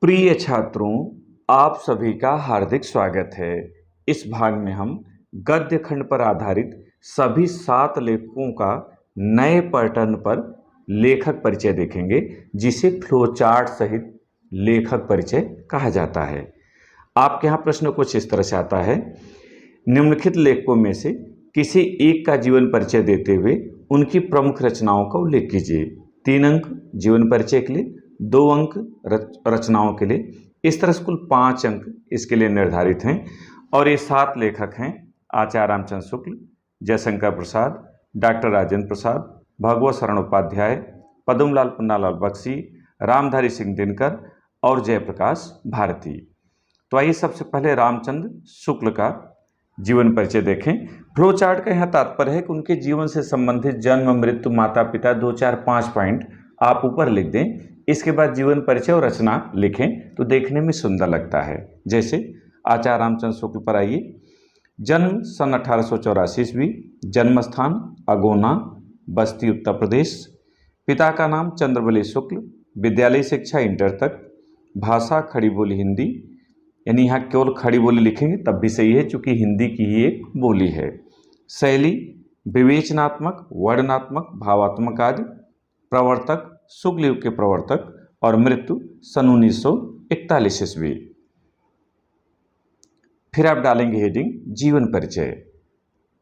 प्रिय छात्रों, आप सभी का हार्दिक स्वागत है। इस भाग में हम गद्य खंड पर आधारित सभी 7 लेखकों का नए पैटर्न पर लेखक परिचय देखेंगे, जिसे फ्लोचार्ट सहित लेखक परिचय कहा जाता है। आपके यहाँ प्रश्न कुछ इस तरह से आता है, निम्नलिखित लेखकों में से किसी एक का जीवन परिचय देते हुए उनकी प्रमुख रचनाओं का उल्लेख कीजिए। 3 अंक जीवन परिचय के लिए, 2 अंक रचनाओं के लिए, इस तरह से कुल 5 अंक इसके लिए निर्धारित हैं। और ये 7 लेखक हैं: आचार्य रामचंद्र शुक्ल, जयशंकर प्रसाद, डॉक्टर राजेंद्र प्रसाद, भगवत शरण उपाध्याय, पद्मलाल पन्नालाल बख्शी, रामधारी सिंह दिनकर और जयप्रकाश भारती। तो आइए सबसे पहले रामचंद्र शुक्ल का जीवन परिचय देखें। फ्लो चार्ट का यहाँ तात्पर्य है कि उनके जीवन से संबंधित जन्म, मृत्यु, माता पिता, 2, 4, 5 पॉइंट आप ऊपर लिख दें। इसके बाद जीवन परिचय और रचना लिखें तो देखने में सुंदर लगता है। जैसे आचार्य रामचंद्र शुक्ल पर आइए। जन्म सन 1884 ईस्वी, जन्म स्थान अगोना, बस्ती, उत्तर प्रदेश। पिता का नाम चंद्रबली शुक्ल, विद्यालय शिक्षा इंटर तक, भाषा खड़ी बोली हिंदी, यानी यहाँ केवल खड़ी बोली लिखेंगे तब भी सही है चूंकि हिंदी की ही एक बोली है। शैली विवेचनात्मक, वर्णनात्मक, भावात्मक आदि। प्रवर्तक शुक्ल युग के प्रवर्तक और मृत्यु सन 1941 ईस्वी। फिर आप डालेंगे हेडिंग जीवन परिचय।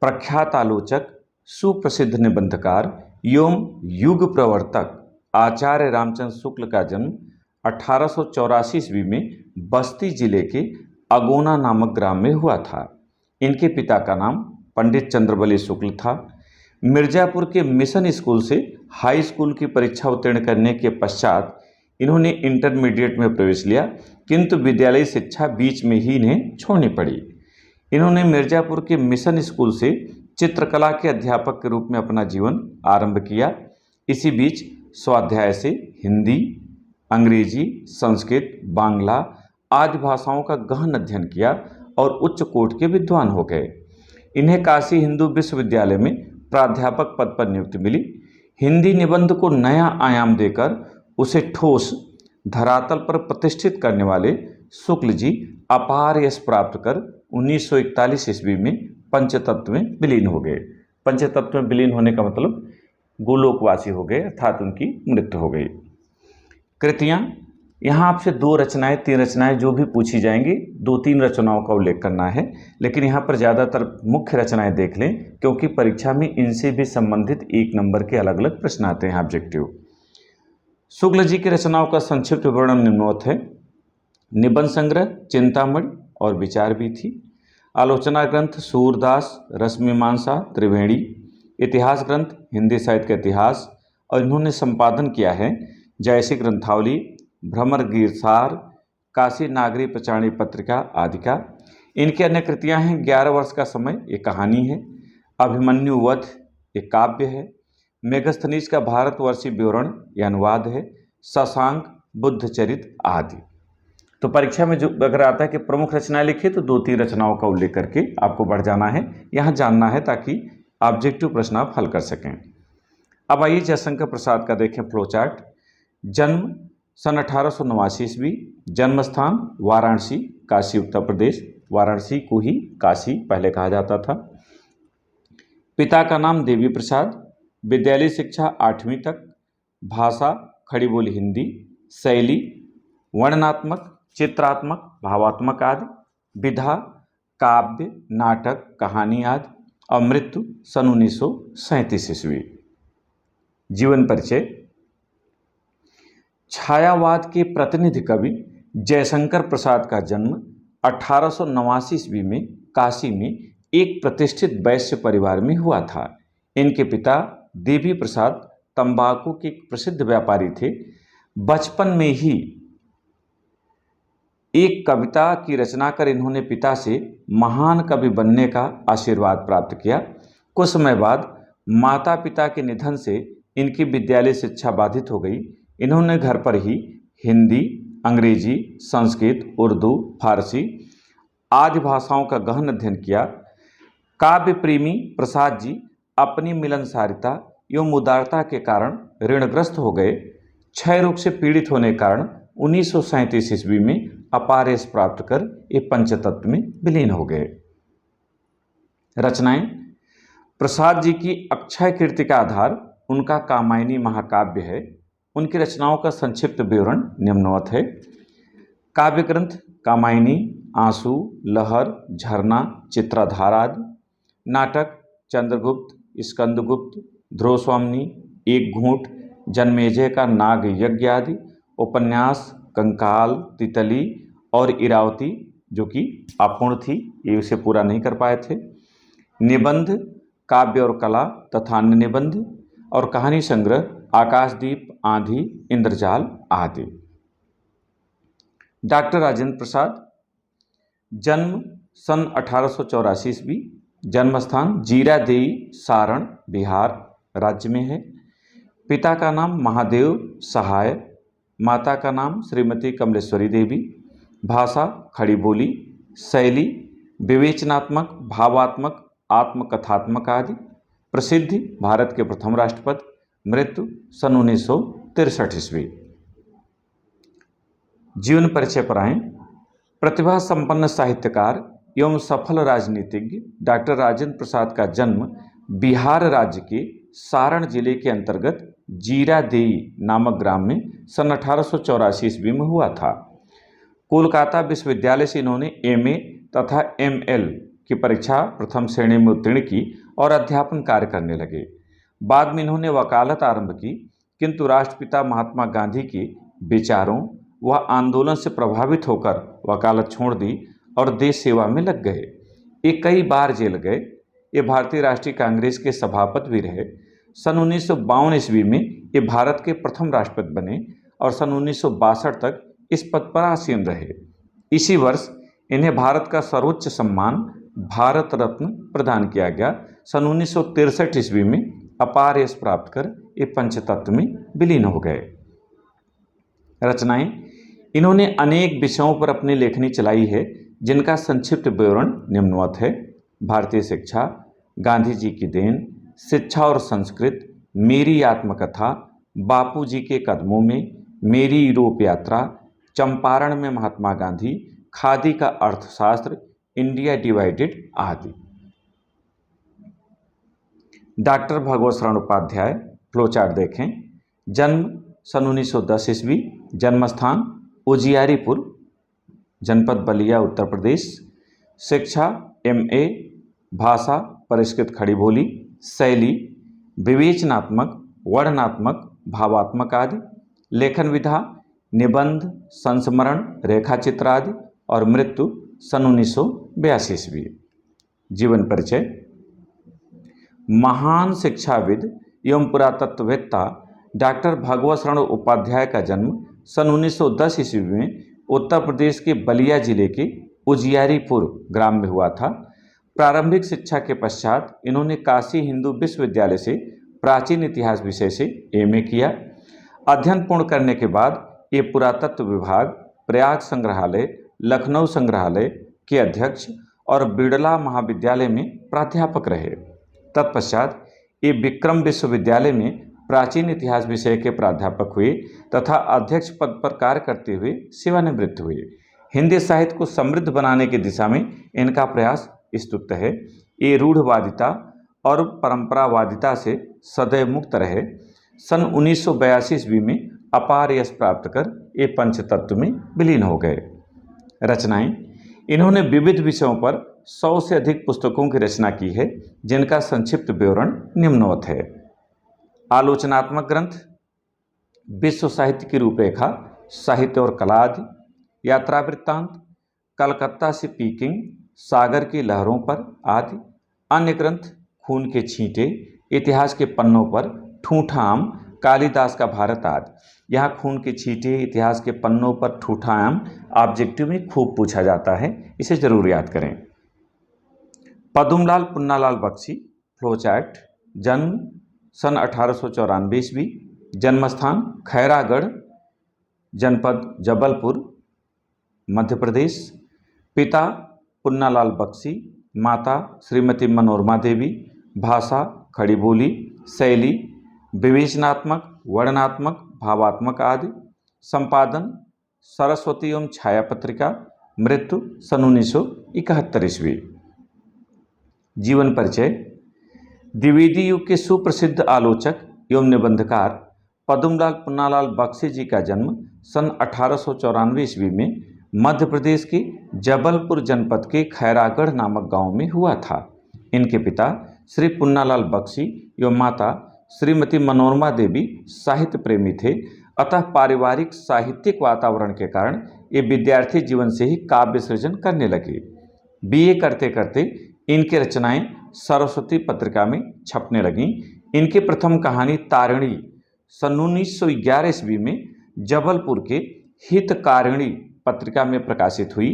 प्रख्यात आलोचक, सुप्रसिद्ध निबंधकार एवं युग प्रवर्तक आचार्य रामचंद्र शुक्ल का जन्म 1884 ईस्वी में बस्ती जिले के अगोना नामक ग्राम में हुआ था। इनके पिता का नाम पंडित चंद्रबली शुक्ल था। मिर्जापुर के मिशन स्कूल से हाई स्कूल की परीक्षा उत्तीर्ण करने के पश्चात इन्होंने इंटरमीडिएट में प्रवेश लिया, किंतु विद्यालयी शिक्षा बीच में ही इन्हें छोड़नी पड़ी। इन्होंने मिर्जापुर के मिशन स्कूल से चित्रकला के अध्यापक के रूप में अपना जीवन आरंभ किया। इसी बीच स्वाध्याय से हिंदी, अंग्रेजी, संस्कृत, बांग्ला आदि भाषाओं का गहन अध्ययन किया और उच्च कोटि के विद्वान हो गए। इन्हें काशी हिंदू विश्वविद्यालय में प्राध्यापक पद पर नियुक्ति मिली। हिंदी निबंध को नया आयाम देकर उसे ठोस धरातल पर प्रतिष्ठित करने वाले शुक्ल जी अपार यश प्राप्त कर 1941 ईस्वी में पंचतत्व में विलीन हो गए। पंचतत्व में विलीन होने का मतलब गोलोकवासी हो गए, अर्थात उनकी मृत्यु हो गई। कृतियाँ, यहाँ आपसे 2 रचनाएं, 3 रचनाएं जो भी पूछी जाएंगी, 2-3 रचनाओं का उल्लेख करना है, लेकिन यहाँ पर ज़्यादातर मुख्य रचनाएं देख लें क्योंकि परीक्षा में इनसे भी संबंधित 1 नंबर के अलग अलग प्रश्न आते हैं ऑब्जेक्टिव। शुक्ल जी की रचनाओं का संक्षिप्त विवरण निम्नवत है। निबंध संग्रह चिंतामणि और विचार भी थी। आलोचना ग्रंथ सूरदास, रसमीमांसा, त्रिवेणी। इतिहास ग्रंथ हिंदी साहित्य का इतिहास, और इन्होंने संपादन किया है जयसी ग्रंथावली, भ्रमर गीरसार, काशी नागरी प्रचारणी पत्रिका आदि का। इनकी अन्य कृतियाँ हैं 11 वर्ष का समय, एक कहानी है। अभिमन्यु वध, एक काव्य है। मेघस्थनीज का भारतवर्षीय विवरण, यह अनुवाद है। शशांक, बुद्ध चरित आदि। तो परीक्षा में जो अगर आता है कि प्रमुख रचनाएं लिखिए तो 2-3 रचनाओं का उल्लेख करके आपको बढ़ जाना है, यहाँ जानना है ताकि ऑब्जेक्टिव प्रश्न आप हल कर सकें। अब आइए जयशंकर प्रसाद का देखें फ्लो चार्ट। जन्म सन 1889 ईस्वी, जन्म स्थान वाराणसी, काशी उत्तर प्रदेश। वाराणसी को ही काशी पहले कहा जाता था। पिता का नाम देवी प्रसाद, विद्यालय शिक्षा 8वीं तक, भाषा खड़ी बोली हिंदी। शैली वर्णनात्मक, चित्रात्मक, भावात्मक आदि। विधा काव्य, नाटक, कहानी आदि। और मृत्यु सन 1937 ईस्वी। जीवन परिचय। छायावाद के प्रतिनिधि कवि जयशंकर प्रसाद का जन्म 1889 ईस्वी में काशी में एक प्रतिष्ठित वैश्य परिवार में हुआ था। इनके पिता देवी प्रसाद तंबाकू के एक प्रसिद्ध व्यापारी थे। बचपन में ही एक कविता की रचना कर इन्होंने पिता से महान कवि बनने का आशीर्वाद प्राप्त किया। कुछ समय बाद माता पिता के निधन से इनकी विद्यालय शिक्षा बाधित हो गई। इन्होंने घर पर ही हिंदी, अंग्रेजी, संस्कृत, उर्दू, फारसी आदि भाषाओं का गहन अध्ययन किया। काव्य प्रेमी प्रसाद जी अपनी मिलनसारिता एवं उदारता के कारण ऋणग्रस्त हो गए। क्षय रोग से पीड़ित होने के कारण 1937 ईस्वी में अपार यश प्राप्त कर ये पंचतत्व में विलीन हो गए। रचनाएं। प्रसाद जी की अक्षय कीर्ति का आधार उनका कामायनी महाकाव्य है। उनकी रचनाओं का संक्षिप्त विवरण निम्नवत है। काव्य ग्रंथ कामायनी, आंसू, लहर, झरना, चित्राधार आदि। नाटक चंद्रगुप्त, स्कंदगुप्त, ध्रुवस्वामिनी, एक घूंट, जन्मेजय का नाग यज्ञ आदि। उपन्यास कंकाल, तितली और इरावती, जो कि अपूर्ण थी, ये उसे पूरा नहीं कर पाए थे। निबंध काव्य और कला तथा अन्य निबंध और कहानी संग्रह आकाशदीप, आंधी, इंद्रजाल आदि। डॉक्टर राजेंद्र प्रसाद, जन्म सन 1884 ईस्वी, जन्म स्थान जीरादेई, सारण, बिहार राज्य में है। पिता का नाम महादेव सहाय, माता का नाम श्रीमती कमलेश्वरी देवी। भाषा खड़ी बोली। शैली विवेचनात्मक, भावात्मक, आत्मकथात्मक आदि। प्रसिद्धि भारत के प्रथम राष्ट्रपति। मृत्यु सन 1963 ईस्वी। जीवन परिचय पर आएं। प्रतिभा संपन्न साहित्यकार एवं सफल राजनीतिज्ञ डॉक्टर राजेंद्र प्रसाद का जन्म बिहार राज्य के सारण जिले के अंतर्गत जीरादेई नामक ग्राम में सन 1884 ईस्वी में हुआ था। कोलकाता विश्वविद्यालय से इन्होंने एमए तथा एमएल की परीक्षा प्रथम श्रेणी में उत्तीर्ण की और अध्यापन कार्य करने लगे। बाद में इन्होंने वकालत आरंभ की, किंतु राष्ट्रपिता महात्मा गांधी के विचारों व आंदोलन से प्रभावित होकर वकालत छोड़ दी और देश सेवा में लग गए। ये कई बार जेल गए। ये भारतीय राष्ट्रीय कांग्रेस के सभापति भी रहे। सन 1952 ईस्वी में ये भारत के प्रथम राष्ट्रपति बने और सन 1962 तक इस पद पर आसीन रहे। इसी वर्ष इन्हें भारत का सर्वोच्च सम्मान भारत रत्न प्रदान किया गया। सन 1963 ईस्वी में अपार यश प्राप्त कर ये पंचतत्व में विलीन हो गए। रचनाएं। इन्होंने अनेक विषयों पर अपनी लेखनी चलाई है, जिनका संक्षिप्त विवरण निम्नवत है। भारतीय शिक्षा, गांधी जी की देन, शिक्षा और संस्कृत, मेरी आत्मकथा, बापू जी के कदमों में, मेरी यूरोप यात्रा, चंपारण में महात्मा गांधी, खादी का अर्थशास्त्र, इंडिया डिवाइडेड आदि। डॉक्टर भगवत शरण उपाध्याय, फ्लोचार्ट देखें। जन्म सन 1910 ईस्वी, जन्म स्थान उजियारीपुर, जनपद बलिया, उत्तर प्रदेश। शिक्षा एमए। भाषा परिष्कृत खड़ी बोली। शैली विवेचनात्मक, वर्णनात्मक, भावात्मक आदि। लेखन विधा निबंध, संस्मरण, रेखाचित्र आदि। और मृत्यु सन 1982 ईस्वी। जीवन परिचय। महान शिक्षाविद एवं पुरातत्ववेत्ता डॉक्टर भगवत शरण उपाध्याय का जन्म सन 1910 ईस्वी में उत्तर प्रदेश के बलिया जिले के उजियारीपुर ग्राम में हुआ था। प्रारंभिक शिक्षा के पश्चात इन्होंने काशी हिंदू विश्वविद्यालय से प्राचीन इतिहास विषय से एमए किया। अध्ययन पूर्ण करने के बाद ये पुरातत्व विभाग, प्रयाग संग्रहालय, लखनऊ संग्रहालय के अध्यक्ष और बिड़ला महाविद्यालय में प्राध्यापक रहे। तत्पश्चात ये विक्रम विश्वविद्यालय में प्राचीन इतिहास विषय के प्राध्यापक हुए तथा अध्यक्ष पद पर कार्य करते हुए सेवानिवृत्त हुए। हिंदी साहित्य को समृद्ध बनाने की दिशा में इनका प्रयास स्तुत है। ये रूढ़वादिता और परंपरावादिता से सदैव मुक्त रहे। सन 1982 ईस्वी में अपार यश प्राप्त कर ये पंचतत्व में विलीन हो गए। रचनाएं। इन्होंने विविध विषयों पर 100 से अधिक पुस्तकों की रचना की है, जिनका संक्षिप्त विवरण निम्नवत है। आलोचनात्मक ग्रंथ, विश्व साहित्य की रूपरेखा, साहित्य और कला आदि। यात्रा वृत्तांत, कलकत्ता से पीकिंग, सागर की लहरों पर आदि। अन्य ग्रंथ, खून के छींटे, इतिहास के पन्नों पर, ठूठा आम, कालिदास का भारत आदि। यहाँ खून के छींटे, इतिहास के पन्नों पर, ठूठा आम ऑब्जेक्टिव में खूब पूछा जाता है, इसे जरूर याद करें। पद्मलाल पुन्नालाल बख्शी, फ्लोचार्ट। जन्म सन 1894 ईस्वी, जन्मस्थान खैरागढ़, जनपद जबलपुर, मध्य प्रदेश। पिता पुन्नालाल बख्शी, माता श्रीमती मनोरमा देवी। भाषा खड़ी बोली। शैली विवेचनात्मक, वर्णनात्मक, भावात्मक आदि। संपादन सरस्वती एवं छाया पत्रिका, मृत्यु सन 1971 ईस्वी। जीवन परिचय। द्विवेदी युग के सुप्रसिद्ध आलोचक एवं निबंधकार पद्मलाल पुन्नालाल बख्शी जी का जन्म सन 1894 ईस्वी में मध्य प्रदेश के जबलपुर जनपद के खैरागढ़ नामक गांव में हुआ था। इनके पिता श्री पुन्नालाल बख्शी एवं माता श्रीमती मनोरमा देवी साहित्य प्रेमी थे, अतः पारिवारिक साहित्यिक वातावरण के कारण ये विद्यार्थी जीवन से ही काव्य सृजन करने लगे। बीए करते करते इनकी रचनाएं सरस्वती पत्रिका में छपने लगीं। इनकी प्रथम कहानी तारिणी सन 1911 ईस्वी में जबलपुर के हितकारिणी पत्रिका में प्रकाशित हुई।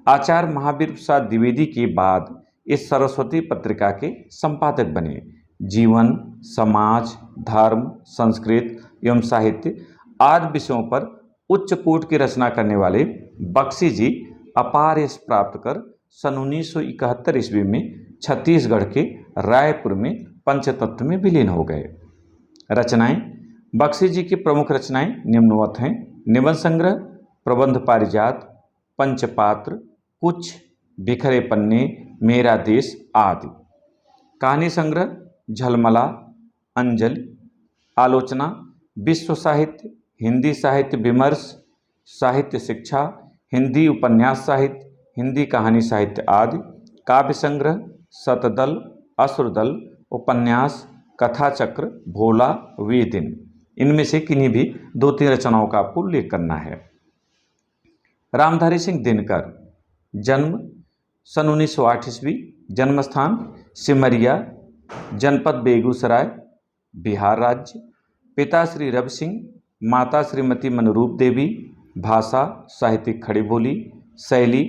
आचार्य महावीर प्रसाद द्विवेदी के बाद इस सरस्वती पत्रिका के संपादक बने। जीवन, समाज, धर्म, संस्कृत एवं साहित्य आदि विषयों पर उच्च कोटि की रचना करने वाले बख्शी जी अपार यश प्राप्त कर सन 1971 ईस्वी में छत्तीसगढ़ के रायपुर में पंचतत्व में विलीन हो गए। रचनाएं। बख्शी जी की प्रमुख रचनाएं निम्नवत हैं: निबंध संग्रह, प्रबंध पारिजात, पंचपात्र, कुछ, बिखरे पन्ने, मेरा देश आदि। कहानी संग्रह झलमला, अंजलि। आलोचना, विश्व साहित्य, हिंदी साहित्य विमर्श, साहित्य शिक्षा, हिंदी उपन्यास साहित्य, हिंदी कहानी साहित्य आदि। काव्य संग्रह, शतदल, अश्रुदल, उपन्यास, कथा चक्र, भोला, वे दिन। इनमें से किन्हीं भी 2-3 रचनाओं का आपको उल्लेख करना है। रामधारी सिंह दिनकर, जन्म सन 1908 ईस्वी, जन्मस्थान सिमरिया, जनपद बेगूसराय, बिहार राज्य। पिता श्री रवि सिंह, माता श्रीमती मनरूप देवी। भाषा साहित्यिक खड़ी बोली। शैली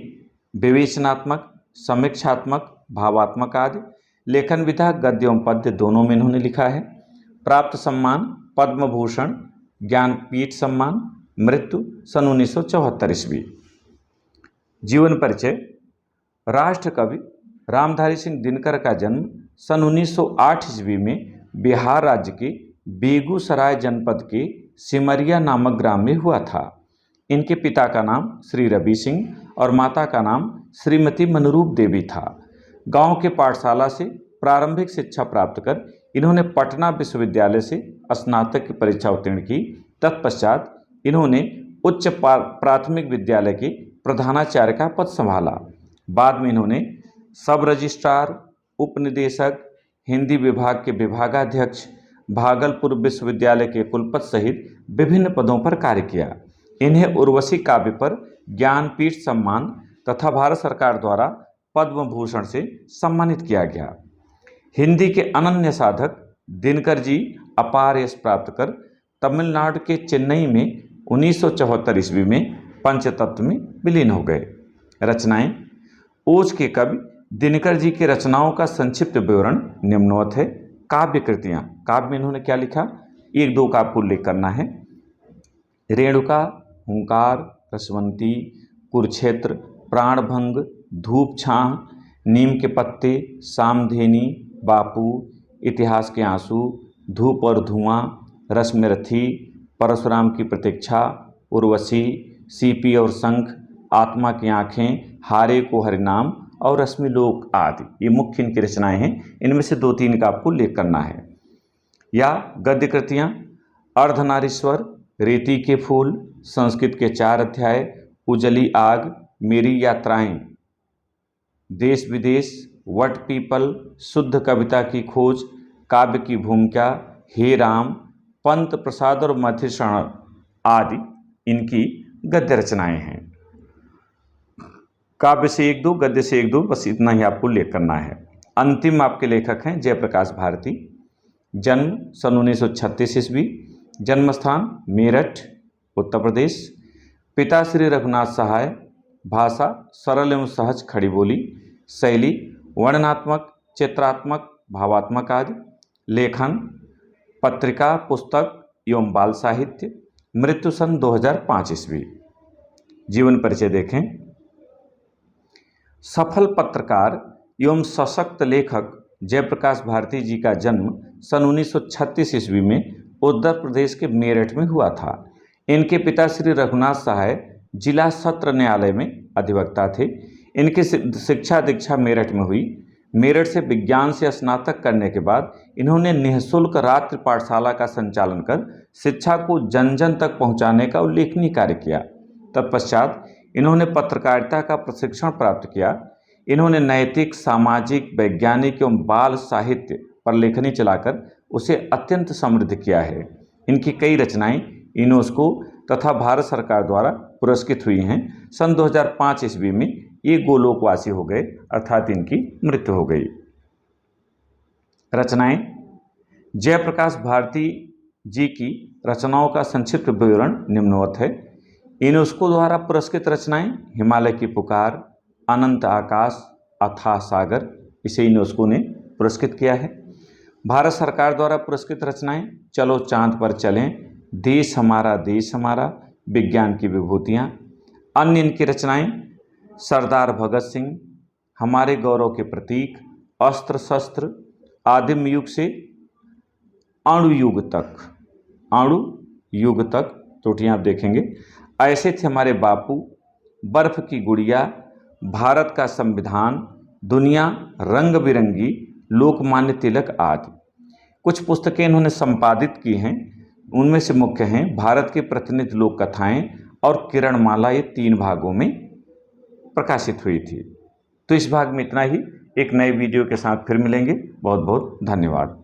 विवेचनात्मक, समीक्षात्मक, भावात्मक आदि। लेखन विधा गद्य एवं पद्य दोनों में इन्होंने लिखा है। प्राप्त सम्मान पद्म भूषण, ज्ञानपीठ सम्मान। मृत्यु सन 1974 ईस्वी। जीवन परिचय। राष्ट्र कवि रामधारी सिंह दिनकर का जन्म सन 1908 ईस्वी में बिहार राज्य के बेगूसराय जनपद के सिमरिया नामक ग्राम में हुआ था। इनके पिता का नाम श्री रवि सिंह और माता का नाम श्रीमती मनरूप देवी था। गांव के पाठशाला से प्रारंभिक शिक्षा प्राप्त कर इन्होंने पटना विश्वविद्यालय से स्नातक की परीक्षा उत्तीर्ण की। तत्पश्चात इन्होंने उच्च प्राथमिक विद्यालय के प्रधानाचार्य का पद संभाला। बाद में इन्होंने सब रजिस्ट्रार, उपनिदेशक, हिंदी विभाग के विभागाध्यक्ष, भागलपुर विश्वविद्यालय के कुलपति सहित विभिन्न पदों पर कार्य किया। इन्हें उर्वशी काव्य पर ज्ञानपीठ सम्मान तथा भारत सरकार द्वारा पद्म भूषण से सम्मानित किया गया। हिंदी के अनन्य साधक दिनकर जी अपार यश प्राप्त कर तमिलनाडु के चेन्नई में 1974 ईस्वी में पंचतत्व में विलीन हो गए। रचनाएं। ओज के कवि दिनकर जी की रचनाओं का संक्षिप्त विवरण निम्नवत है। काव्य कृतियाँ। काव्य में इन्होंने क्या लिखा, 1-2 का आपको उल्लेख करना है। रेणुका, हुंकार, रसवंती, कुरुक्षेत्र, प्राणभंग, धूप छाह, नीम के पत्ते, सामधेनी, बापू, इतिहास के आंसू, धूप और धुआं, रश्मिरथी, परशुराम की प्रतीक्षा, उर्वशी, सीपी और शंख, आत्मा की आँखें, हारे को हरिनाम और रश्मिलोक आदि। ये मुख्य इनकी रचनाएं हैं। इनमें से 2-3 का आपको उल्लेख करना है। या गद्य कृतियाँ। अर्धनारीश्वर, रेती के फूल, संस्कृत के 4 अध्याय, उजली आग, मेरी यात्राएं, देश विदेश, वट पीपल, शुद्ध कविता की खोज, काव्य की भूमिका, हे राम, पंत प्रसाद और मथिषण आदि इनकी गद्य रचनाएं हैं। काव्य से 1-2, गद्य से 1-2, बस इतना ही आपको उल्लेख करना है। अंतिम आपके लेखक हैं जयप्रकाश भारती। जन्म सन 1936 ईस्वी, जन्मस्थान मेरठ, उत्तर प्रदेश। पिता श्री रघुनाथ सहाय। भाषा सरल एवं सहज खड़ी बोली। शैली वर्णनात्मक, चित्रात्मक, भावात्मक आदि। लेखन पत्रिका, पुस्तक एवं बाल साहित्य। मृत्यु सन 2005 ईस्वी। जीवन परिचय देखें। सफल पत्रकार एवं सशक्त लेखक जयप्रकाश भारती जी का जन्म सन 1936 ईस्वी में उत्तर प्रदेश के मेरठ में हुआ था। इनके पिता श्री रघुनाथ सहाय जिला सत्र न्यायालय में अधिवक्ता थे। इनकी शिक्षा दीक्षा मेरठ में हुई। मेरठ से विज्ञान से स्नातक करने के बाद इन्होंने निःशुल्क रात्रि पाठशाला का संचालन कर शिक्षा को जन जन तक पहुंचाने का उल्लेखनीय कार्य किया। तत्पश्चात इन्होंने पत्रकारिता का प्रशिक्षण प्राप्त किया। इन्होंने नैतिक, सामाजिक, वैज्ञानिक एवं बाल साहित्य पर लेखनी चलाकर उसे अत्यंत समृद्ध किया है। इनकी कई रचनाएं यूनेस्को तथा भारत सरकार द्वारा पुरस्कृत हुई हैं। सन 2005 ईस्वी में ये गोलोकवासी हो गए, अर्थात इनकी मृत्यु हो गई। रचनाएं। जयप्रकाश भारती जी की रचनाओं का संक्षिप्त विवरण निम्नवत है। यूनेस्को द्वारा पुरस्कृत रचनाएं: हिमालय की पुकार, अनंत आकाश, अथाह सागर, इसे यूनेस्को ने पुरस्कृत किया है। भारत सरकार द्वारा पुरस्कृत रचनाएं: चलो चांद पर चलें, देश हमारा, विज्ञान की विभूतियाँ। अन्य इनकी रचनाएं: सरदार भगत सिंह, हमारे गौरव के प्रतीक, अस्त्र शस्त्र, आदिम युग से अणु युग तक, त्रुटियाँ आप देखेंगे, ऐसे थे हमारे बापू, बर्फ की गुड़िया, भारत का संविधान, दुनिया रंग बिरंगी, लोकमान्य तिलक आदि। कुछ पुस्तकें इन्होंने संपादित की हैं, उनमें से मुख्य हैं भारत के प्रतिनिधि लोक कथाएं और किरणमाला। ये 3 भागों में प्रकाशित हुई थी। तो इस भाग में इतना ही। एक नए वीडियो के साथ फिर मिलेंगे। बहुत बहुत धन्यवाद।